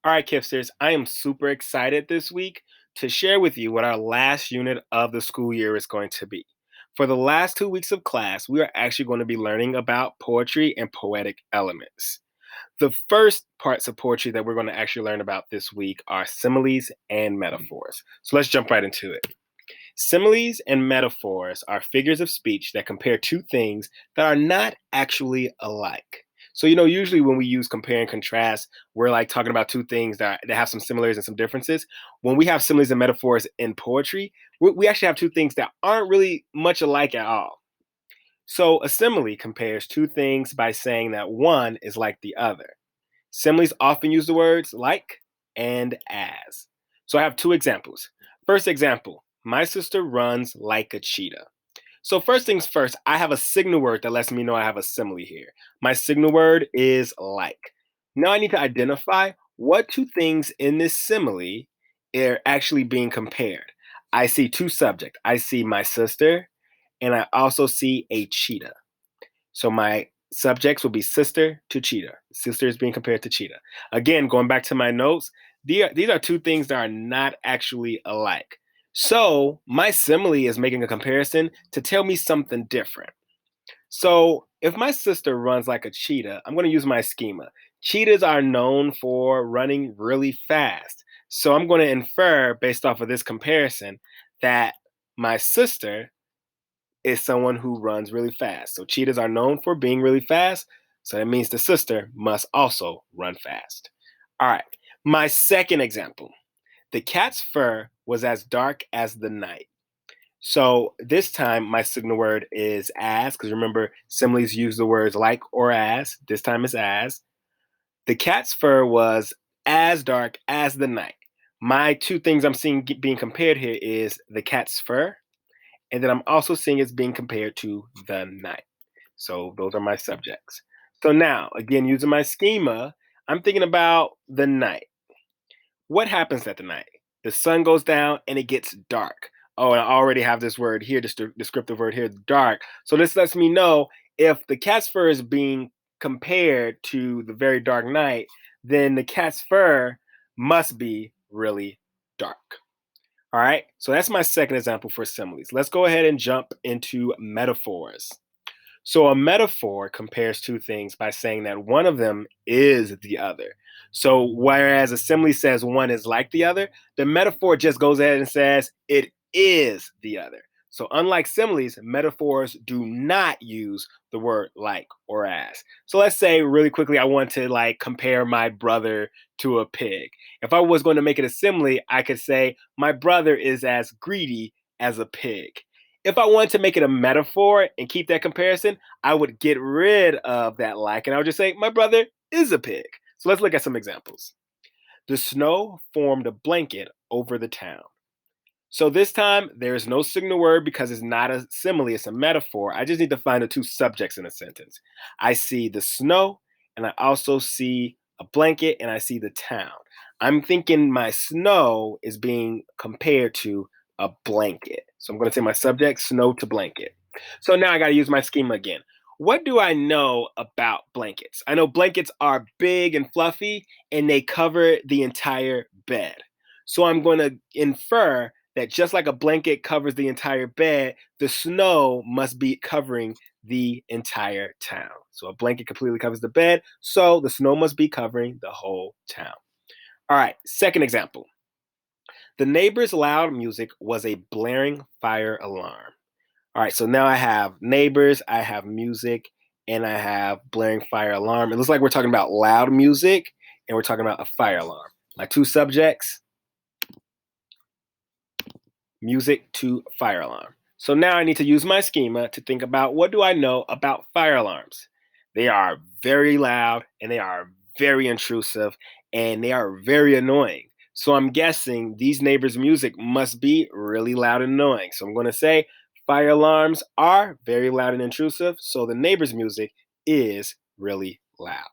All right, Kipsters, I am super excited this week to share with you what our last unit of the school year is going to be. For the last 2 weeks of class, we are actually going to be learning about poetry and poetic elements. The first parts of poetry that we're going to actually learn about this week are similes and metaphors. So let's jump right into it. Similes and metaphors are figures of speech that compare two things that are not actually alike. So, usually when we use compare and contrast, we're like talking about two things that have some similarities and some differences. When we have similes and metaphors in poetry, we actually have two things that aren't really much alike at all. So, a simile compares two things by saying that one is like the other. Similes often use the words like and as. So I have two examples. First example, my sister runs like a cheetah. So first things first, I have a signal word that lets me know I have a simile here. My signal word is like. Now I need to identify what two things in this simile are actually being compared. I see two subjects. I see my sister and I also see a cheetah. So my subjects will be sister to cheetah. Sister is being compared to cheetah. Again, going back to my notes, these are two things that are not actually alike. So my simile is making a comparison to tell me something different. So if my sister runs like a cheetah, I'm going to use my schema. Cheetahs are known for running really fast. So I'm going to infer based off of this comparison that my sister is someone who runs really fast. So cheetahs are known for being really fast. So that means the sister must also run fast. All right. My second example, the cat's fur was as dark as the night. So this time my signal word is as, because remember, similes use the words like or as. This time it's as. The cat's fur was as dark as the night. My two things I'm seeing being compared here is the cat's fur, and then I'm also seeing it's being compared to the night. So those are my subjects. So now, again, using my schema, I'm thinking about the night. What happens at the night? The sun goes down and it gets dark. Oh, and I already have this word here, this descriptive word here, dark. So this lets me know if the cat's fur is being compared to the very dark night, then the cat's fur must be really dark. All right, so that's my second example for similes. Let's go ahead and jump into metaphors. So a metaphor compares two things by saying that one of them is the other. So whereas a simile says one is like the other, the metaphor just goes ahead and says it is the other. So unlike similes, metaphors do not use the word like or as. So let's say really quickly I want to like compare my brother to a pig. If I was going to make it a simile, I could say my brother is as greedy as a pig. If I wanted to make it a metaphor and keep that comparison, I would get rid of that like and I would just say, my brother is a pig. So let's look at some examples. The snow formed a blanket over the town. So this time, there is no signal word because it's not a simile, it's a metaphor. I just need to find the two subjects in a sentence. I see the snow, and I also see a blanket, and I see the town. I'm thinking my snow is being compared to a blanket. So I'm going to say my subject, snow to blanket. So now I got to use my schema again. What do I know about blankets? I know blankets are big and fluffy, and they cover the entire bed. So I'm going to infer that just like a blanket covers the entire bed, the snow must be covering the entire town. So a blanket completely covers the bed, so the snow must be covering the whole town. All right, second example. The neighbor's loud music was a blaring fire alarm. All right, so now I have neighbors, I have music, and I have blaring fire alarm. It looks like we're talking about loud music and we're talking about a fire alarm. My two subjects, music to fire alarm. So now I need to use my schema to think about what do I know about fire alarms. They are very loud and they are very intrusive and they are very annoying. So I'm guessing these neighbors' music must be really loud and annoying. So I'm going to say fire alarms are very loud and intrusive. So the neighbors' music is really loud.